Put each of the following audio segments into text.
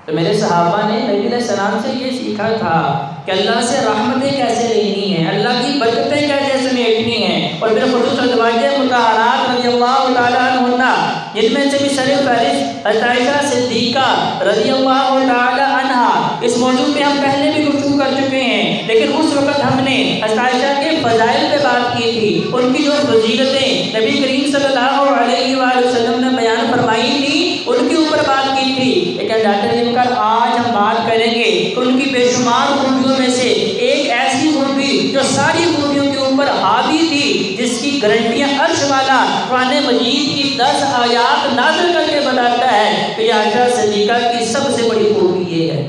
تو میرے صحابہ نے نبی علیہ السلام سے یہ سیکھا تھا کہ اللہ سے رحمتیں کیسے لینی ہیں، اللہ کی برکتیں کیسے سمیٹنی ہیں، اور بالخصوص ازواج مطہرات رضی اللہ تعالیٰ عنہ، جن میں سے بھی سر فہرست حضرت عائشہ صدیقہ رضی اللہ تعالیٰ عنہ۔ اس موضوع پہ ہم پہلے بھی گفتگو کر چکے ہیں، لیکن اس وقت ہم نے حضرت عائشہ کے فضائل پہ بات کی تھی، ان کی جو فضیلتیں نبی کریم صلی اللہ علیہ وآلہ وسلم نے بیان فرمائی تھی، ان کے اوپر بات کی تھی۔ لیکن ڈاکٹر انکر آج ہم بات کریں گے کہ ان کی بے شمار خوبیوں میں سے ایک ایسی خوبی جو ساری خوبیوں کے اوپر حاوی تھی، جس کی گارنٹیاں عرش والا قرآن مجید کی 10 آیات نازل کر کے بتاتا ہے کہ عائشہ صدیقہ کی سب سے بڑی خوبی یہ ہے۔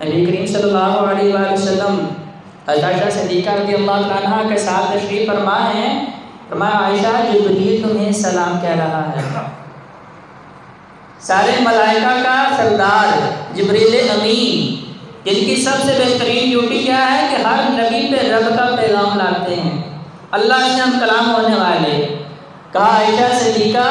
نبی کریم صلی اللہ علیہ وآلہ وسلم حضرت عائشہ صدیقہ رضی اللہ عنہا کے ساتھ تشریف فرما ہیں، فرمایا عائشہ جبریل تمہیں سلام کہہ رہا ہے۔ سارے ملائکہ کا سردار جبریل امین، جن کی سب سے بہترین ڈیوٹی کیا ہے کہ ہر نبی پہ رب کا پیغام لاتے ہیں، اللہ سے ہم کلام ہونے والے۔ کہا عائشہ صدیقہ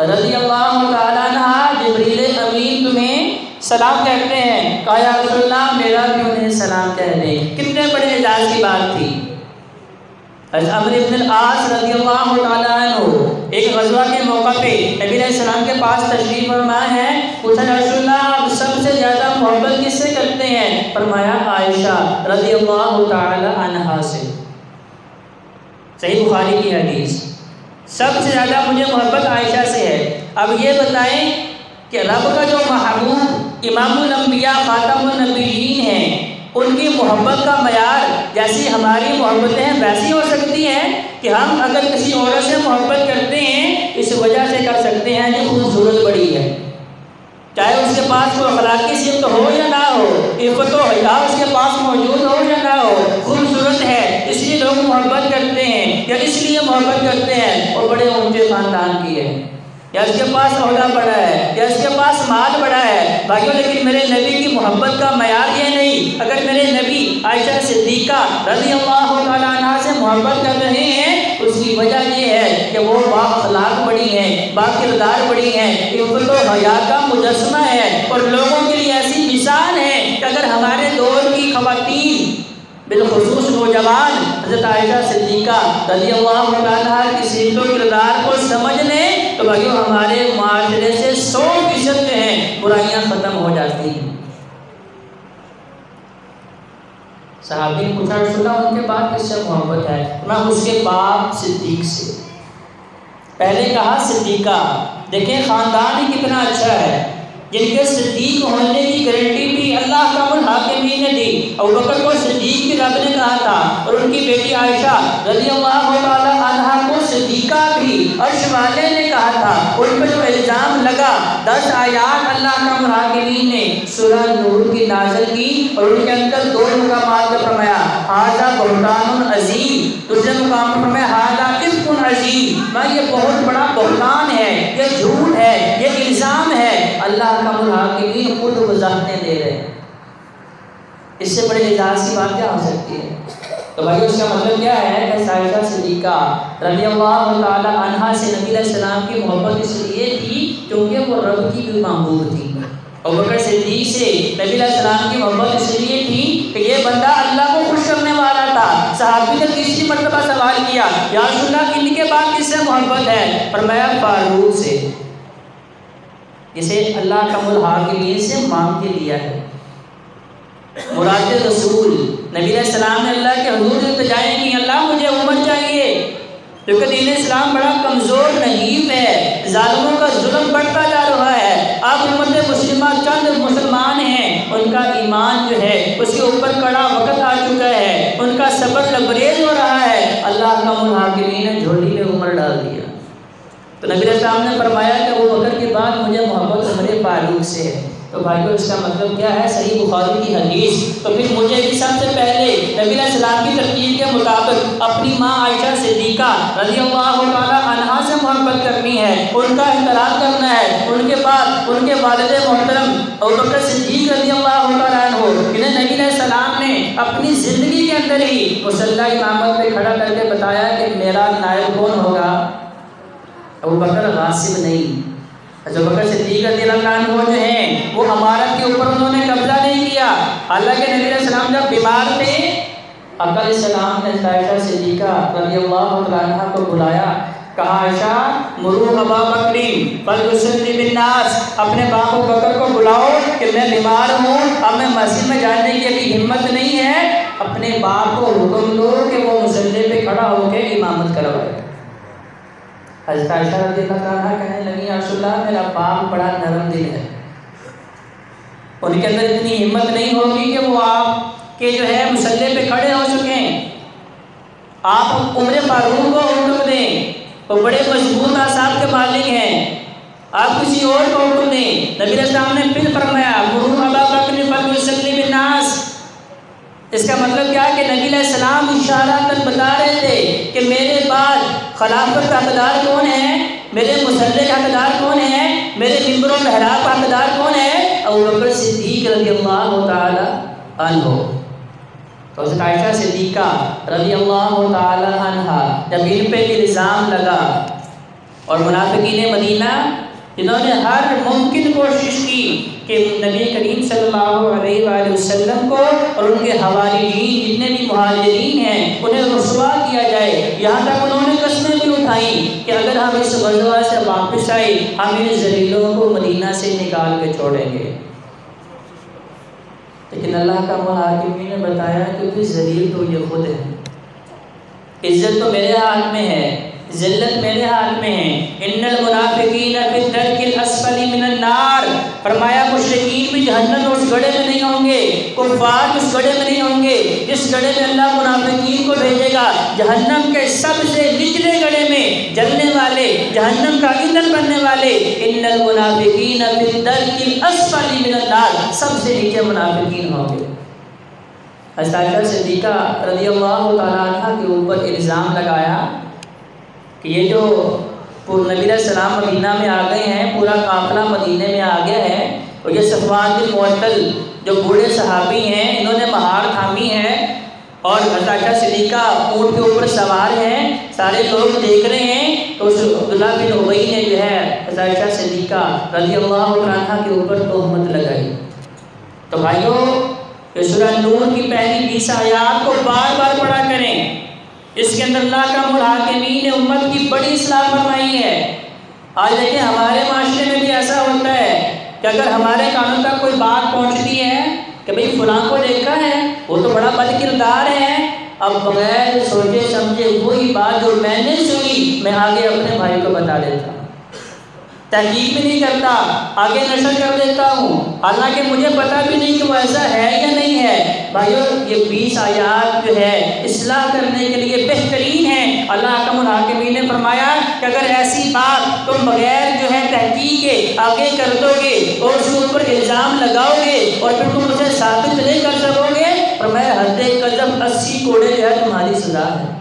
رضی اللہ تعالیٰ عنہ جبریل امین تمہیں سلام کہتے ہیں۔ کہا یا رسول اللہ میرا بھی انہیں سلام کہہ دیں۔ کتنے بڑے اعزاز کی بات تھی۔ حضرت عمرو بن العاص رضی اللہ تعالیٰ عنہ ایک غزوہ کے موقع پہ نبی علیہ السلام کے پاس تشریف فرما ہے، پوچھا یا رسول اللہ آپ سب سے زیادہ محبت کس سے کرتے ہیں؟ فرمایا عائشہ رضی اللہ تعالیٰ عنہا سے۔ صحیح بخاری کی حدیث، سب سے زیادہ مجھے محبت عائشہ سے ہے۔ اب یہ بتائیں کہ رب کا جو محبوب امام الانبیاء خاتم النبیین ہیں، ان کی محبت کا معیار جیسی ہماری محبتیں ہیں ویسی ہو سکتی ہیں کہ ہم اگر کسی عورت سے محبت کرتے ہیں اس وجہ سے کر سکتے ہیں کہ خوبصورت بڑی ہے، چاہے اس کے پاس کوئی اخلاقی صفت ہو یا نہ ہو، عفت و حیا اس کے پاس موجود ہو یا نہ ہو، خوبصورت ہے اس لیے لوگ محبت کرتے ہیں، یا اس لیے محبت کرتے ہیں اور بڑے اونچے خاندان کی ہے، یا اس کے پاس عہدہ بڑا ہے، یا اس کے پاس مال بڑا ہے۔ بھائیو لیکن میرے نبی کی محبت کا معیار یہ نہیں۔ اگر میرے نبی عائشہ صدیقہ رضی اللہ تعالیٰ عنہ سے محبت کر رہے ہیں اس کی وجہ یہ ہے کہ وہ با اخلاق بڑی ہیں، با کردار بڑی ہیں، عفت و حیا کا مجسمہ ہے، اور لوگوں کے لیے ایسی مثال ہے کہ اگر ہمارے دور کی خواتین بالخصوص نوجوان حضرت عائشہ صدیقہ رضی اللہ عنہا کی سیرت و کردار کو سمجھ لیں تو بھائیو ہمارے معاشرے سے 100% جو ہیں برائیاں ختم ہو جاتی ہیں۔ صحابی نے پوچھا رسول اللہ ان کے بعد کس سے محبت ہے؟ میں اس کے بعد صدیق سے۔ پہلے کہا صدیقہ، دیکھیں خاندان ہی کتنا اچھا ہے، جن کے صدیق ہونے کی گارنٹی بھی اللہ کا الحاکمین نے دی۔ ابوبکر کو صدیق کی رب نے کہا تھا، اور ان کی بیٹی عائشہ رضی اللہ تعالی عنہا کو صدیقہ بھی عرش والے نے کہا تھا۔ ان پہ جو الزام لگا 10 آیات اللہ کا الحاکمین نے سورہ نور کی نازل کی، اور ان کے اندر 2 مقامات پر فرمایا ھذا بہتان عظیم، دوسرے مقام پر فرمایا ھذا افک عظیم، یہ بہت بڑا بہتان ہے، یہ جھوٹ ہے، یہ الزام ہے۔ اللہ کا الحاکمین خود وضاحتیں دے رہے ہیں، اس سے بڑے اعزاز کی بات کیا ہو سکتی ہے؟ تو بھائی اس کا مطلب کیا ہے کہ عائشہ صدیقہ رضی اللہ تعالی عنہا سے نبی علیہ السلام کی محبت اس لیے تھی کیونکہ وہ رب کی بھی محبوب تھی۔ ابوبکر صدیق سے نبی علیہ السلام کی محبت اس لیے تھی کہ یہ بندہ اللہ کو خوش کرنے والا تھا۔ صحابی نے تیسری مرتبہ سوال کیا یا رسول اللہ ان کے بعد کس سے محبت ہے؟ فرمایا فاروق سے، جسے اللہ کا الحاکمین سے مانگ کے لیا ہے۔ مراد رسول نبی علیہ السلام نے اللہ کے حضور التجائیں کی، اللہ مجھے عمر چاہیے کیونکہ دین اسلام بڑا کمزور نحیف ہے، ظالموں کا ظلم بڑھتا جا رہا ہے۔ اب امت مسلمہ چند مسلمان ہیں، ان کا ایمان جو ہے اس کے اوپر کڑا وقت آ چکا ہے، ان کا صبر لبریز ہو رہا ہے۔ اللہ کا الحاکمین نے جھولی میں عمر ڈال دیا۔ تو نبی علیہ السلام نے فرمایا کہ وہ بکر کے بعد مجھے محبت عمر فاروق سے ہے۔ تو بھائیو اس کا مطلب کیا ہے؟ صحیح بخاری کی حدیث۔ تو پھر مجھے بھی سب سے پہلے نبی علیہ السلام کی ترتیب کے مطابق اپنی ماں عائشہ صدیقہ رضی اللہ تعالی عنہا سے محبت کرنی ہے، ان کا احترام کرنا ہے۔ ان کے بعد ان کے والد محترم ابوبکر صدیق رضی اللہ تعالی عنہ، انہیں نبی علیہ السلام نے اپنی زندگی کے اندر ہی مصلی امامت پہ کھڑا کر کے بتایا کہ میرا نائب کون ہوگا؟ ابوبکر غاصب نہیں، ابوبکر صدیق رضی اللہ عنہ جو ہیں وہ امارت کے اوپر انہوں نے قبضہ نہیں کیا. اللہ کے نبی علیہ السلام جب بیمار تھے، آقا علیہ السلام نے عائشہ صدیقہ رضی اللہ عنہا کو بلایا، کہا عائشہ مرو ابا بکر فلیصلی بالناس، اپنے باپ ابو بکر کو بلاؤ کہ میں بیمار ہوں، اب میں مسجد میں جانے کی ابھی ہمت نہیں ہے، اپنے باپ کو حکم دو کہ وہ مصلی پہ کھڑا ہو کے امامت کروائے. حضرت عائشہ رضی اللہ عنہا کہنے لگی یا رسول اللہ میرا باپ بڑا نرم دل ہے، ان کے اندر اتنی ہمت نہیں ہوگی کہ وہ آپ کہ جو ہے مصلی پہ کھڑے ہو چکے ہیں، آپ عمر فاروق کو حکم دیں، وہ بڑے مضبوط اعصاب کے مالک ہیں، آپ کسی اور کو حکم دیں. نبی علیہ السلام نے پھر فرمایا مروا ابا بکر فلیصلی بالناس. اس کا مطلب کیا کہ نبی علیہ السلام اشارۃ بتا رہے تھے کہ میرے بعد خلافت کا حقدار کون ہے، میرے مصلی کا حقدار کون ہے، میرے ممبر و محراب کا حقدار کون ہے؟ ابوبکر صدیق رضی اللہ تعالی عنہ. تو حضرت عائشہ صدیقہ رضی اللہ تعالی عنہ جب ان پہ الزام لگا اور منافقین مدینہ جنہوں نے ہر ممکن کوشش کی کہ نبی کریم صلی اللہ علیہ وآلہ وسلم کو اور ان کے حواریین جتنے بھی مہاجرین ہیں انہیں رسوا کیا جائے، یہاں تک انہوں نے قسمیں بھی اٹھائیں کہ اگر ہم اس غزوہ سے واپس آئے ہم ان ذلیلوں کو مدینہ سے نکال کے چھوڑیں گے. لیکن اللہ کا محاکمین نے بتایا کہ بھی ذلیل تو یہ خود ہے، عزت تو میرے ہاتھ میں ہے، ذلت میرے ہاتھ میں ہے. ان المنافقین فی الدرک الاسفل من النار، فرمایا مشرکین بھی جہنم اس گڑھے میں نہیں ہوں گے، کفار اس گڑھے میں نہیں ہوں گے جس گڑھے میں اللہ منافقین کو بھیجے گا، جہنم کے سب سے نچلے گڑھے میں جلنے والے، جہنم کا ایندھن بننے والے. ان المنافقین فی الدرک الاسفل من النار، سب سے نیچے منافقین ہوں گے. حضرت عائشہ صدیقہ رضی اللہ تعالیٰ عنہ کے اوپر الزام لگایا کہ یہ جو نبی علیہ السلام مدینہ میں آ گئے ہیں، پورا قافلہ مدینہ میں آ گیا ہے، اور یہ صفوان بن معطل جو بوڑھے صحابی ہیں انہوں نے مہار تھامی ہے اور حضرت عائشہ صدیقہ اونٹ کے اوپر سوار ہیں، سارے لوگ دیکھ رہے ہیں. تو اس عبداللہ بن ابی نے جو ہے حضرت عائشہ صدیقہ رضی اللہ عنہ کے اوپر تہمت لگائی. تو بھائیو یہ سورہ نور کی پہلی 20 آیات کو بار بار پڑھا کریں، اس کے اندر اللہ کا محاکمین امت کی بڑی اصلاح فرمائی ہے. آج دیکھیں ہمارے معاشرے میں بھی ایسا ہوتا ہے کہ اگر ہمارے کانوں تک کوئی بات پہنچتی ہے کہ بھئی فلاں کو دیکھا ہے وہ تو بڑا بد کردار ہے، اب بغیر سوچے سمجھے وہی بات جو میں نے سنی میں آگے اپنے بھائی کو بتا دیتا ہوں، تحقیق بھی نہیں کرتا، آگے نشر کر دیتا ہوں، حالانکہ مجھے پتہ بھی نہیں کہ وہ ایسا ہے یا نہیں ہے. بھائیو یہ 20 آیات جو ہے اصلاح کرنے کے لیے بہترین ہے. اللہ کا محاکمین نے فرمایا کہ اگر ایسی بات تم بغیر جو ہے تحقیق کے آگے کر دو گے اور اس کے اوپر الزام لگاؤ گے اور پھر تم اسے ثابت نہیں کر سکو گے، فرمایا حد قذف 80 کوڑے جو ہے تمہاری سزا ہے.